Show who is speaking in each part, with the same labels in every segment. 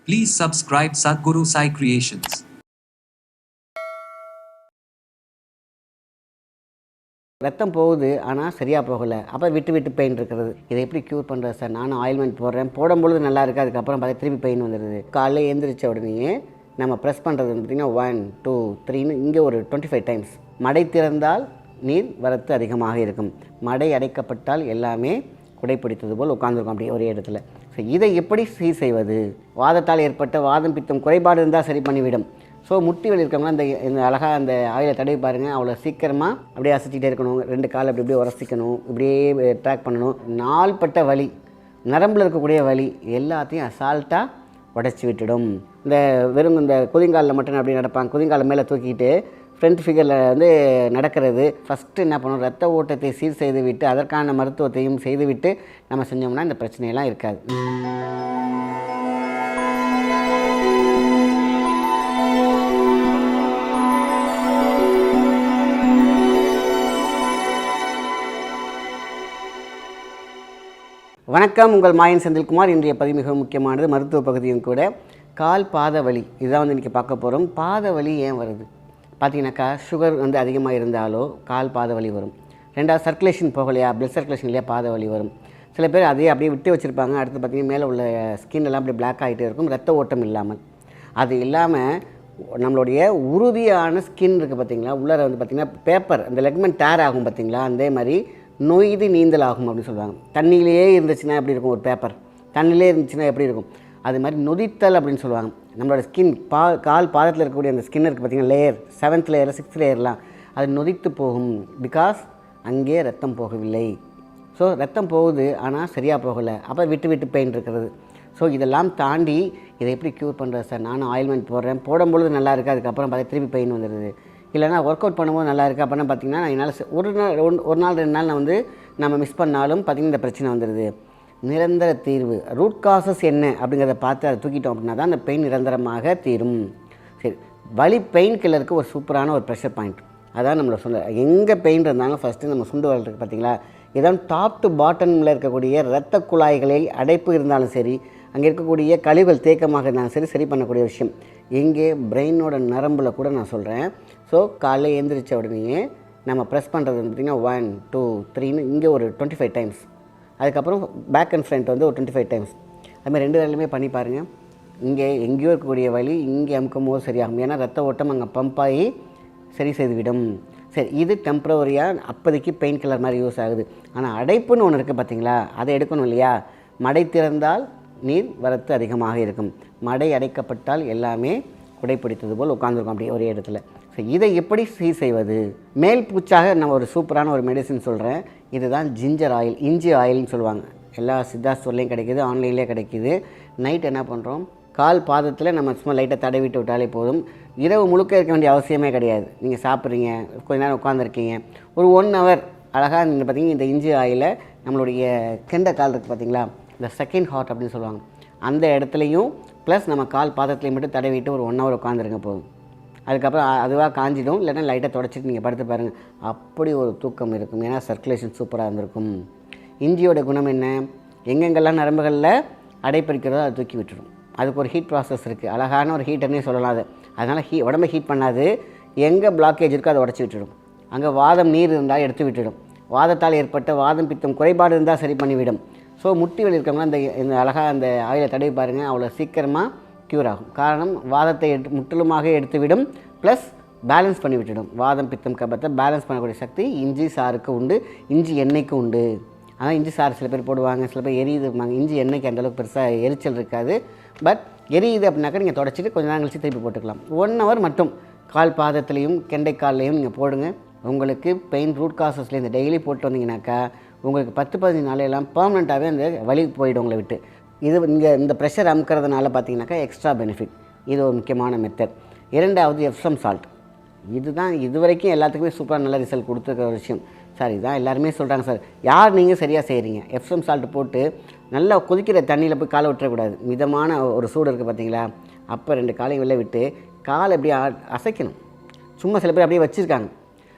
Speaker 1: Please subscribe Sadhguru Sai Creations.
Speaker 2: ரத்தம் போகுது ஆனால் சரியாக போகலை, அப்போ விட்டு விட்டு பெயின் இருக்கிறது. இதை எப்படி க்யூர் பண்ணுறது சார்? நானும் ஆயில்மெண்ட் போடுறேன், போடும்பொழுது நல்லா இருக்குது, அதுக்கப்புறம் பார்த்தா திருப்பி பெயின் வந்துடுது. காலையில் எழுந்திரிச்ச உடனே நம்ம ப்ரெஸ் பண்ணுறது பார்த்திங்கன்னா 1 2 3ன்னு இங்கே ஒரு 25 டைம்ஸ். மடை திறந்தால் நீர் வரத்து அதிகமாக இருக்கும், மடை அடைக்கப்பட்டால் எல்லாமே குடைப்பிடித்தது போல் உட்காந்துருக்கும் அப்படி ஒரே இடத்துல. ஸோ இதை எப்படி சீர் செய்வது? வாதத்தால் ஏற்பட்ட வாதம் பித்தம் குறைபாடு இருந்தால் சரி பண்ணிவிடும். ஸோ முட்டி வலி இருக்கவங்க இந்த அழகாக அந்த ஆயிலை தடவி பாருங்கள், அவ்வளோ சீக்கிரமாக அப்படியே அசைச்சிட்டே இருக்கணும். 2 கால் அப்படி இப்படியே உரசிக்கணும், இப்படியே ட்ராக் பண்ணணும். நாள்பட்ட வலி, நரம்பில் இருக்கக்கூடிய வலி எல்லாத்தையும் அசால்ட்டாக உடச்சி விட்டுடும். இந்த வெறும் இந்த குதிங்காலில் மட்டும் அப்படி நடப்பாங்க, குதிங்காலை மேலே தூக்கிட்டு ஃப்ரண்ட் ஃபிகரில் நடக்கிறது. ஃபஸ்ட்டு என்ன பண்ணணும், ரத்த ஓட்டத்தை சீர் செய்து விட்டு அதற்கான மருத்துவத்தையும் செய்துவிட்டு நம்ம செஞ்சோம்னா இந்த பிரச்சனையெல்லாம் இருக்காது. வணக்கம், உங்கள் மாயன் செந்தில்குமார். இன்றைய பதிவு மிகவும் முக்கியமானது, மருத்துவ பகுதியும் கூட. கால் பாத வலி, இதுதான் இன்றைக்கி பார்க்க போகிறோம். பாத வலி ஏன் வருது பார்த்தீங்கன்னாக்கா, சுகர் அதிகமாக இருந்தாலோ கால் பாத வலி வரும். ரெண்டாவது சர்க்குலேஷன் போகலையா, பிளட் சர்க்குலேஷன் இல்லையா, பாத வலி வரும். சில பேர் அதையே அப்படியே விட்டு வச்சுருப்பாங்க. அடுத்து பார்த்திங்கன்னா மேலே உள்ள ஸ்கின் எல்லாம் அப்படியே பிளாக் ஆகிட்டே இருக்கும், ரத்த ஓட்டம் இல்லாமல். அது இல்லாமல் நம்மளுடைய உறுதியான ஸ்கின் இருக்குது பார்த்திங்களா, உள்ளார பார்த்திங்கன்னா பேப்பர், அந்த லெக்மெண்ட் டேர் ஆகும் பார்த்திங்களா, அதே மாதிரி நொய்து நீந்தல் ஆகும் அப்படின்னு சொல்லுவாங்க. தண்ணியிலேயே இருந்துச்சுன்னா எப்படி இருக்கும், ஒரு பேப்பர் தண்ணியிலே இருந்துச்சுன்னா எப்படி இருக்கும், அது மாதிரி நொதித்தல் அப்படின்னு சொல்லுவாங்க. நம்மளோட ஸ்கின் கால் பாதத்தில் இருக்கக்கூடிய அந்த ஸ்கின் இருக்குது பார்த்திங்கன்னா, லேயர் 7th லேயர் 6th லேயர்லாம் அது நொதித்து போகும். பிகாஸ் அங்கே ரத்தம் போகவில்லை. ஸோ ரத்தம் போகுது ஆனால் சரியாக போகலை, அப்போ விட்டு விட்டு பெயின் இருக்கிறது. ஸோ இதெல்லாம் தாண்டி இதை எப்படி க்யூர் பண்ணுறது சார்? நானும் ஆயில்மெண்ட் போடுறேன், போடும்பொழுது நல்லா இருக்குது, அதுக்கப்புறம் பார்த்தா திருப்பி பெயின் வந்துடுது. இல்லைனா ஒர்க் அவுட் பண்ணும்போது நல்லா இருக்குது அப்படின்னா பார்த்திங்கன்னா என்னால் ஒரு நாள் 2 நாள் நம்ம மிஸ் பண்ணாலும் பார்த்திங்கன்னா இந்த பிரச்சனை வந்துடுது. நிரந்தர தீர்வு, ரூட் காசஸ் என்ன அப்படிங்கிறத பார்த்து அதை தூக்கிட்டோம் அப்படின்னா தான் அந்த பெயின் நிரந்தரமாக தீரும். சரி, வலி பெயின் கில்லருக்கு ஒரு சூப்பரான ஒரு ப்ரெஷர் பாயிண்ட். அதான் நம்மளை சொல்ல, எங்கே பெயின் இருந்தாலும் ஃபஸ்ட்டு நம்ம சுண்டு வரல் இருக்குது பார்த்திங்களா, இதான் டாப் டு பாட்டமில் இருக்கக்கூடிய இரத்த குழாய்களில் அடைப்பு இருந்தாலும் சரி, அங்கே இருக்கக்கூடிய கழிவுகள் தேக்கமாக இருந்தாலும் சரி பண்ணக்கூடிய விஷயம். எங்கே பிரெயினோட நரம்பில் கூட நான் சொல்கிறேன். ஸோ காலையில் எழுந்திரிச்ச உடனே நம்ம ப்ரெஸ் பண்ணுறது பார்த்திங்கன்னா 1 2 3ன்னு இங்கே ஒரு 25 டைம்ஸ். அதுக்கப்புறம் பேக் அண்ட் ஃப்ரண்ட் ஒரு 25 டைம்ஸ். அதுமாதிரி 2 வேலையுமே பண்ணி பாருங்கள். இங்கே எங்கேயோ இருக்கக்கூடிய வலி இங்கே அமுக்கும் போது சரியாகும். ஏன்னா ரத்த ஓட்டம் அங்கே பம்ப் ஆகி சரி செய்துவிடும். சரி, இது டெம்ப்ரவரியாக அப்போதைக்கு பெயின் கில்லர் மாதிரி யூஸ் ஆகுது. ஆனால் அடைப்புன்னு ஒன்று இருக்குது பார்த்திங்களா, அதை எடுக்கணும் இல்லையா. மடை திறந்தால் நீர் வரத்து அதிகமாக இருக்கும், மடை அடைக்கப்பட்டால் எல்லாமே குடைப்பிடித்தது போல் உட்காந்துருக்கும் அப்படி ஒரே இடத்துல. ஸோ இதை எப்படி சீர் செய்வது? மேல் பூச்சாக நான் ஒரு சூப்பரான ஒரு மெடிசின் சொல்கிறேன். இதுதான் ஜிஞ்சர் ஆயில், இஞ்சி ஆயில்னு சொல்லுவாங்க. எல்லா சித்தா ஸ்டோர்லேயும் கிடைக்கிது, ஆன்லைன்லேயே கிடைக்கிது. நைட் என்ன பண்ணுறோம், கால் பாதத்தில் நம்ம சும்மா லைட்டாக தடவிட்டு விட்டாலே போதும். இரவு முழுக்க இருக்க வேண்டிய அவசியமே கிடையாது. நீங்கள் சாப்பிட்றீங்க, கொஞ்ச நேரம் உட்காந்துருக்கீங்க, ஒரு 1 hour அழகாக நீங்கள் பார்த்திங்கன்னா இந்த இஞ்சி ஆயிலை நம்மளுடைய கெண்ட கால் இருக்குது பார்த்திங்களா, இந்த செகண்ட் ஹார்ட் அப்படின்னு சொல்லுவாங்க, அந்த இடத்துலையும் ப்ளஸ் நம்ம கால் பாதத்துலேயும் மட்டும் தடவிட்டு ஒரு 1 hour உட்காந்துருங்க போதும். அதுக்கப்புறம் அதுவாக காஞ்சிடும். இல்லைன்னா லைட்டாக தொடச்சிட்டு நீங்கள் படுத்து பாருங்கள், அப்படி ஒரு தூக்கம் இருக்கும். ஏன்னா சர்க்குலேஷன் சூப்பராக இருந்திருக்கும். இஞ்சியோட குணம் என்ன, எங்கெங்கெல்லாம் நரம்புகளில் அடைப்பிடிக்கிறதோ அதை தூக்கி விட்டுடும். அதுக்கு ஒரு ஹீட் ப்ராசஸ் இருக்குது, அழகான ஒரு ஹீட்டர்னே சொல்லலாம் அது. அதனால் உடம்பை ஹீட் பண்ணாது, எங்கே பிளாக்கேஜ் இருக்கோ அதை உடச்சி விட்டுடும். அங்கே வாதம் நீர் இருந்தால் எடுத்து விட்டுடும். வாதத்தால் ஏற்பட்ட வாதம் பித்தம் குறைபாடு இருந்தால் சரி பண்ணிவிடும். ஸோ முட்டி வலி இருக்கவங்க இந்த அழகாக அந்த ஆயிலை தடவி பாருங்கள், அவ்வளோ சீக்கிரமாக க்யூர் ஆகும். காரணம் வாதத்தை முற்றிலுமாக எடுத்துவிடும், ப்ளஸ் பேலன்ஸ் பண்ணி விட்டுடும். வாதம் பித்தம் கபத்தை பேலன்ஸ் பண்ணக்கூடிய சக்தி இஞ்சி சாருக்கு உண்டு, இஞ்சி எண்ணெய்க்கு உண்டு. ஆனால் இஞ்சி சாறு சில பேர் போடுவாங்க, சில பேர் எரியுது இருப்பாங்க. இஞ்சி எண்ணெய்க்கு அந்தளவுக்கு பெருசாக எரிச்சல் இருக்காது. பட் எரியுது அப்படின்னாக்கா நீங்கள் தொடச்சிட்டு கொஞ்சம் நேரம் கழிச்சு திருப்பி போட்டுக்கலாம். 1 hour மட்டும் கால் பாதத்துலேயும் கெண்டை கால்லையும் நீங்கள் போடுங்க. உங்களுக்கு பெயின் ரூட் காசஸ்லேருந்து டெய்லி போட்டு வந்தீங்கன்னாக்கா உங்களுக்கு 10-15 நாளையெல்லாம் பர்மனெண்ட்டாகவே அந்த வலி போய்டும் உங்களை விட்டு. இது இங்கே இந்த ப்ரெஷர் அமுக்கிறதுனால பார்த்தீங்கன்னாக்கா எக்ஸ்ட்ரா பெனிஃபிட். இது ஒரு முக்கியமான மெத்தட். 2வது எப்சம் சால்ட். இதுதான் இது வரைக்கும் எல்லாத்துக்குமே சூப்பராக நல்ல ரிசல்ட் கொடுத்துருக்க ஒரு விஷயம். சார் இதான் எல்லாருமே சொல்கிறாங்க சார், யார் நீங்கள் சரியாக செய்கிறீங்க? எப்சம் சால்ட் போட்டு நல்லா கொதிக்கிற தண்ணியில் போய் காலை விட்டுறக்கூடாது. மிதமான ஒரு சூடு இருக்குது பார்த்தீங்களா, அப்போ 2 காலையும் வெளில விட்டு காலை அப்படியே அசைக்கணும். சும்மா சில பேர் அப்படியே வச்சுருக்காங்க,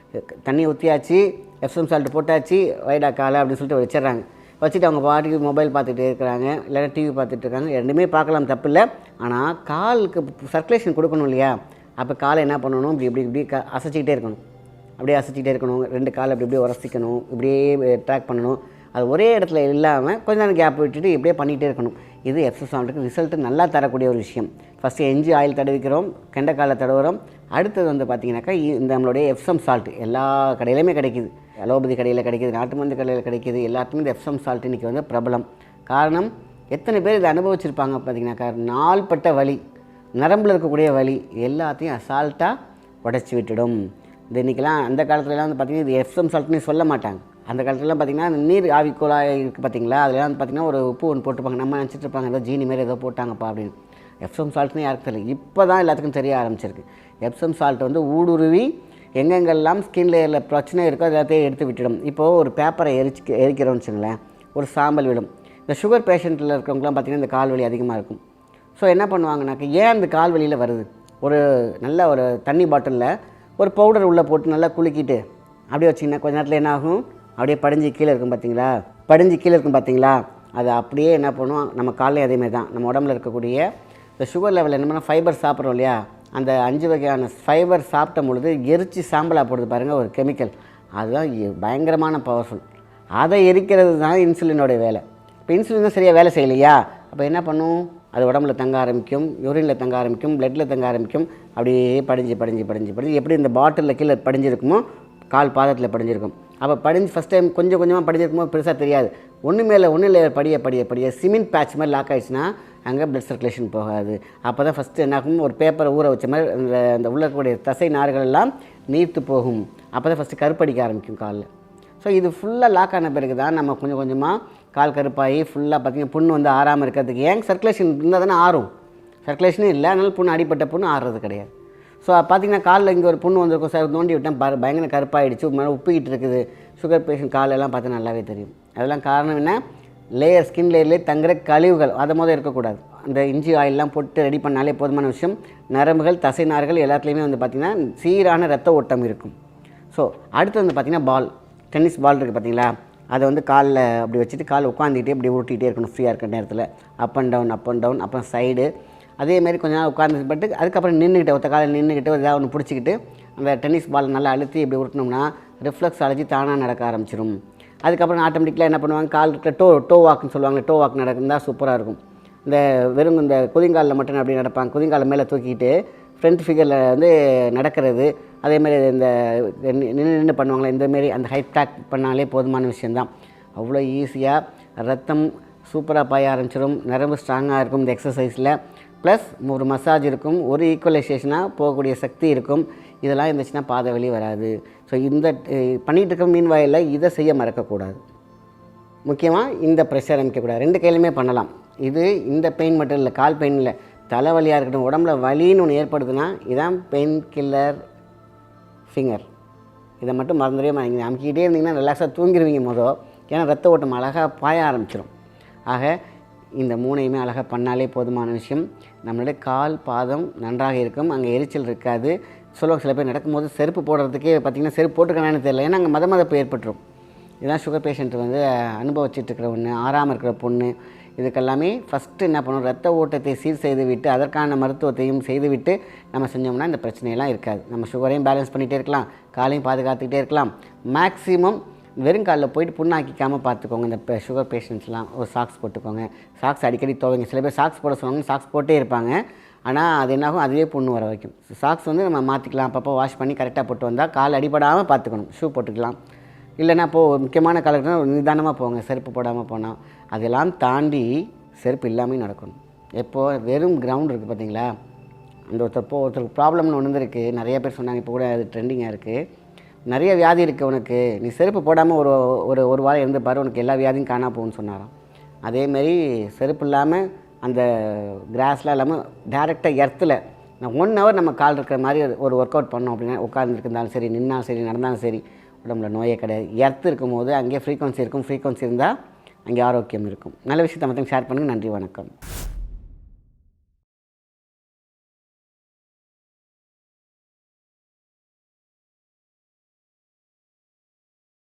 Speaker 2: தண்ணி ஊற்றியாச்சு, எப்சம் சால்ட் போட்டாச்சு, வைடா காலை அப்படின்னு சொல்லிட்டு வச்சிடுறாங்க. வச்சுட்டு அவங்க பாட்டுக்கு மொபைல் பார்த்துட்டே இருக்கிறாங்க, இல்லைன்னா டிவி பார்த்துட்டு இருக்காங்க. ரெண்டுமே பார்க்கலாம், தப்பு இல்லை. ஆனால் காலுக்கு சர்க்குலேஷன் கொடுக்கணும் இல்லையா? அப்போ காலை என்ன பண்ணணும், இப்படி அசைச்சிக்கிட்டே இருக்கணும். அப்படியே அசைச்சிக்கிட்டே இருக்கணும். 2 காலை இப்படி உரசிக்கணும், இப்படியே ட்ராக் பண்ணணும். அது ஒரே இடத்துல இல்லாமல் கொஞ்ச நேரம் கேப் விட்டுட்டு இப்படியே பண்ணிகிட்டே இருக்கணும். இது எப்சம் சால்ட்டுக்கு ரிசல்ட்டு நல்லா தரக்கூடிய ஒரு விஷயம். ஃபஸ்ட்டு என்ஜி ஆயில் தடவிக்கிறோம், கெண்டைக்காலில் தடவுறோம். அடுத்தது வந்து பார்த்திங்கனாக்கா இந்த நம்மளுடைய எப்சம் சால்ட் எல்லா கடையிலையுமே கிடைக்கிது. அலோபதி கடையில் கிடைக்கிது, நாட்டு மருந்து கடையில் கிடைக்கிது. எல்லாத்துக்குமே இந்த எப்சம் சால்ட் இன்றைக்கி வந்து பிரபலம். காரணம், எத்தனை பேர் இதை அனுபவிச்சிருப்பாங்க பார்த்திங்கனாக்கா, நாள்பட்ட வலி, நரம்பில் இருக்கக்கூடிய வலி எல்லாத்தையும் அசால்ட்டாக உடச்சி விட்டுடும். இந்த இன்றைக்கெலாம் அந்த காலத்துலலாம் வந்து பார்த்திங்கன்னா இது எப்சம் சால்ட்னு சொல்ல மாட்டாங்க. அந்த காலத்துலலாம் பார்த்திங்கன்னா அந்த நீர் ஆவி குழாய் இருக்குது பார்த்திங்களா, அதெல்லாம் வந்து பார்த்திங்கன்னா ஒரு உப்பு ஒன்று போட்டுப்பாங்க. நம்ம நினச்சிட்டு இருப்பாங்க ஏதோ ஜீனி மாரி ஏதோ போட்டாங்கப்பா அப்படின்னு. எப்சம் சால்ட்னு யாருக்கு தெரியல, இப்போ தான் எல்லாத்துக்கும் தெரிய ஆரம்பிச்சிருக்கு. எப்சம் சால்ட் வந்து ஊடுருவி எங்கெங்கெல்லாம் ஸ்கின் லேயரில் பிரச்சனை இருக்கோ எல்லாத்தையும் எடுத்து விட்டுடும். இப்போது ஒரு பேப்பரை எரிக்கிறோம்னு வச்சுங்களேன், ஒரு சாம்பல் விடும். இந்த சுகர் பேஷண்ட்டில் இருக்கிறவங்களாம் பார்த்திங்கன்னா இந்த கால் வலி அதிகமாக இருக்கும். ஸோ என்ன பண்ணுவாங்கனாக்கா, ஏன் அந்த கால் வலியில் வருது, ஒரு நல்ல ஒரு தண்ணி பாட்டிலில் ஒரு பவுடர் உள்ளே போட்டு நல்லா குலுக்கிட்டு அப்படியே வச்சிங்கன்னா கொஞ்ச நேரத்தில் என்ன ஆகும், அப்படியே படிஞ்சு கீழே இருக்கும் பார்த்தீங்களா, அது அப்படியே என்ன பண்ணுவோம், நம்ம காலையும் அதேமாதிரி தான். நம்ம உடம்புல இருக்கக்கூடிய இந்த சுகர் லெவல் என்ன பண்ணால் ஃபைபர் சாப்பிட்றோம் இல்லையா, அந்த 5 வகையான ஃபைபர் சாப்பிட்ட பொழுது எரித்து சாம்பலாக போடுது பாருங்கள் ஒரு கெமிக்கல். அதுதான் பயங்கரமான பவர்ஃபுல். அதை எரிக்கிறது தான் இன்சுலினோடைய வேலை. இப்போ இன்சுலின் தான் சரியாக வேலை செய்யலையா, அப்போ என்ன பண்ணும், அது உடம்புல தங்க ஆரம்பிக்கும், யூரினில் தங்க ஆரம்பிக்கும், பிளட்டில் தங்க ஆரம்பிக்கும். அப்படியே படிஞ்சு எப்படி இந்த பாட்டிலில் கீழே படிஞ்சிருக்குமோ கால் பாதத்தில் படிஞ்சிருக்கும். அப்போ படிஞ்சு ஃபஸ்ட் டைம் கொஞ்சம் கொஞ்சமாக படிஞ்சிருக்கும்போது பெருசாக தெரியாது. ஒன்று இல்லை படிய சிமெண்ட் பேட்ச் மாதிரி லாக் ஆகிடுச்சுன்னா அங்கே பிளட் சர்க்குலேஷன் போகாது. அப்போ தான் ஃபஸ்ட்டு என்ன ஆகும், ஒரு பேப்பரை ஊற வச்ச மாதிரி அந்த உள்ள இருக்கக்கூடிய தசை நார்கள் எல்லாம் நீர்த்து போகும். அப்போ தான் ஃபஸ்ட்டு கருப்படிக்க ஆரம்பிக்கும் காலில். ஸோ இது ஃபுல்லாக லாக் ஆன பிறகு தான் நம்ம கொஞ்சம் கொஞ்சமாக கால் கருப்பாகி ஃபுல்லாக பார்த்திங்கன்னா புண்ணு வந்து ஆறாமல் இருக்கிறதுக்கு. ஏன் சர்க்குலேஷன் இருந்தால் தானே ஆறும், சர்க்குலேஷனே இல்லை, அதனால புண்ணு அடிப்பட்ட புண்ணு ஆறுறது கிடையாது. ஸோ பார்த்திங்கன்னா காலில் இங்கே ஒரு புண்ணு வந்திருக்கும் சார், நோண்டி விட்டேன் பயங்கர கருப்பாகிடுச்சு, மேலே உப்பிக்கிட்டு இருக்குது. சுகர் பேஷண்ட் காலெல்லாம் பார்த்தா நல்லாவே தெரியும். அதெல்லாம் காரணம் என்ன, ஸ்கின் லேயர்லேயே தங்குற கழிவுகள் அதை இருக்கக்கூடாது. அந்த இஞ்சி ஆயிலெலாம் போட்டு ரெடி பண்ணாலே போதுமான விஷயம். நரம்புகள், தசை நார்கள் எல்லாத்துலேயுமே வந்து பார்த்திங்கன்னா சீரான ரத்த ஓட்டம் இருக்கும். ஸோ அடுத்து வந்து பார்த்திங்கன்னா டென்னிஸ் பால் இருக்குது பார்த்தீங்களா, அதை வந்து காலில் அப்படி வச்சுட்டு கால் உட்காந்துக்கிட்டே இப்படி ஊட்டிகிட்டே இருக்கணும் ஃப்ரீயாக இருக்கிற நேரத்தில். அப் அண்ட் டவுன் அப்புறம் சைடு. அதேமாதிரி கொஞ்ச நாள் உட்காந்துட்டு அதுக்கப்புறம் நின்றுக்கிட்டு ஒத்த காலையில் நின்றுக்கிட்டு ஏதாவது ஒன்று பிடிச்சிக்கிட்டு அந்த டென்னிஸ் பால் நல்லா அழுத்தி இப்படி உருட்டினோம்னா ரிஃப்ளெக்ஸ் அலர்ஜி தானாக நடக்க ஆரம்பிச்சிடும். அதுக்கப்புறம் ஆட்டோமேட்டிக்கலாக என்ன பண்ணுவாங்க, கால் இருக்கிற டோ வாக்குன்னு சொல்லுவாங்க, டோ வாக் நடக்குதுதான் சூப்பராக இருக்கும். இந்த வெறும் இந்த குதிங்காலில் மட்டும் அப்படி நடப்பாங்க, குதிங்காலில் மேலே தூக்கிட்டு ஃப்ரண்ட் ஃபிகரில் வந்து நடக்கிறது. அதேமாதிரி இந்த நின்று பண்ணுவாங்களே, இந்தமாரி அந்த ஹைட் ட்ராக் பண்ணாலே போதுமான விஷயந்தான். அவ்வளோ ஈஸியாக ரத்தம் சூப்பராக பாய ஆரம்பிச்சிடும், நரம்பு ஸ்ட்ராங்காக இருக்கும் இந்த எக்ஸசைஸில். ப்ளஸ் ஒரு மசாஜ் இருக்கும், ஒரு ஈக்குவலைசேஷனாக போகக்கூடிய சக்தி இருக்கும். இதெல்லாம் இருந்துச்சுன்னா பாத வலி வராது. ஸோ இந்த பண்ணிகிட்டு இருக்க மீன் வாயில் இதை செய்ய மறக்கக்கூடாது. முக்கியமாக இந்த ப்ரெஷர் அமைக்கக்கூடாது. 2 கையிலுமே பண்ணலாம். இது இந்த பெயின் மட்டும் இல்லை, கால் பெயின் இல்லை, தலைவலியாக இருக்கட்டும், உடம்புல வலின்னு ஒன்று ஏற்படுதுன்னா இதான் பெயின் கில்லர் ஃபிங்கர். இதை மட்டும் மறந்துடவே மாட்டீங்க. அமுக்கிட்டே இருந்தீங்கன்னா ரிலாக்ஸாக தூங்கிடுவீங்க ஏன்னா ரத்த ஓட்டம் அழகாக பாய ஆரம்பிச்சிடும். ஆக இந்த 3ஐயுமே அழகாக பண்ணாலே போதுமான விஷயம். நம்மளுடைய கால் பாதம் நன்றாக இருக்கும், அங்கே எரிச்சல் இருக்காது. சொல்லுவாங்க சில பேர் நடக்கும்போது செருப்பு போடுறதுக்கே பார்த்திங்கன்னா செருப்பு போட்டுக்கலான்னு தெரியல, ஏன்னா அங்கே மதப்பு ஏற்பட்டுரும். இதுதான் சுகர் பேஷண்ட் வந்து அனுபவிச்சுட்டு இருக்கிற ஒன்று, ஆறாமல் இருக்கிற பொண்ணு. இதுக்கெல்லாமே ஃபஸ்ட்டு என்ன பண்ணணும், ரத்த ஓட்டத்தை சீர் செய்துவிட்டு அதற்கான மருத்துவத்தையும் செய்துவிட்டு நம்ம செஞ்சோம்னா இந்த பிரச்சனையெல்லாம் இருக்காது. நம்ம சுகரையும் பேலன்ஸ் பண்ணிகிட்டே இருக்கலாம், காலையும் பாதுகாத்துக்கிட்டே இருக்கலாம். மேக்ஸிமம் வெறும் காலில் போயிட்டு புண்ணாக்கிக்காமல் பார்த்துக்கோங்க. இந்த சுகர் பேஷண்ட்ஸ்லாம் ஒரு சாக்ஸ் போட்டுக்கோங்க. சாக்ஸ் அடிக்கடி துவைங்க. சில பேர் சாக்ஸ் போட சொன்னாங்க, சாக்ஸ் போட்டே இருப்பாங்க, ஆனால் அது என்னாகும், அதுவே புண்ணு வர வைக்கும். சாக்ஸ் வந்து நம்ம மாற்றிக்கலாம், அப்பப்போ வாஷ் பண்ணி கரெக்டாக போட்டு வந்தால் கால் அடிபடாமல் பார்த்துக்கணும். ஷூ போட்டுக்கலாம். இல்லைன்னா இப்போது முக்கியமான காலகட்டம் நிதானமாக போங்க, செருப்பு போடாமல் போனால். அதெல்லாம் தாண்டி செருப்பு இல்லாமல் நடக்கணும். எப்போது வெறும் கிரவுண்ட் இருக்குது பார்த்தீங்களா, அந்த ஒருத்தருக்கு ப்ராப்ளம்னு ஒன்று இருக்குது. நிறைய பேர் சொன்னாங்க, இப்போ கூட அது ட்ரெண்டிங்காக இருக்குது. நிறைய வியாதி இருக்குது உனக்கு, நீ செருப்பு போடாமல் ஒரு வாரம் இருந்து பாரு, உனக்கு எல்லா வியாதியும் காணா போகும்னு சொன்னாராம். அதேமாரி செருப்பு இல்லாமல் அந்த கிராஸ்லாம் இல்லாமல் டேரெக்டாக எர்த்தில் நான் 1 ஹவர் நம்ம கால் இருக்கிற மாதிரி ஒரு ஒர்க் அவுட் பண்ணோம் அப்படின்னா, உட்காந்துருந்தாலும் சரி, நின்னாலும் சரி, நடந்தாலும் சரி, உடம்புல நோயே கிடையாது. எர்த்து இருக்கும் போது அங்கே ஃப்ரீக்வன்சி இருக்கும், ஃப்ரீக்வன்சி இருந்தால் அங்கே ஆரோக்கியம் இருக்கும். நல்ல விஷயத்தை மட்டும் ஷேர் பண்ணுங்கள். நன்றி, வணக்கம்.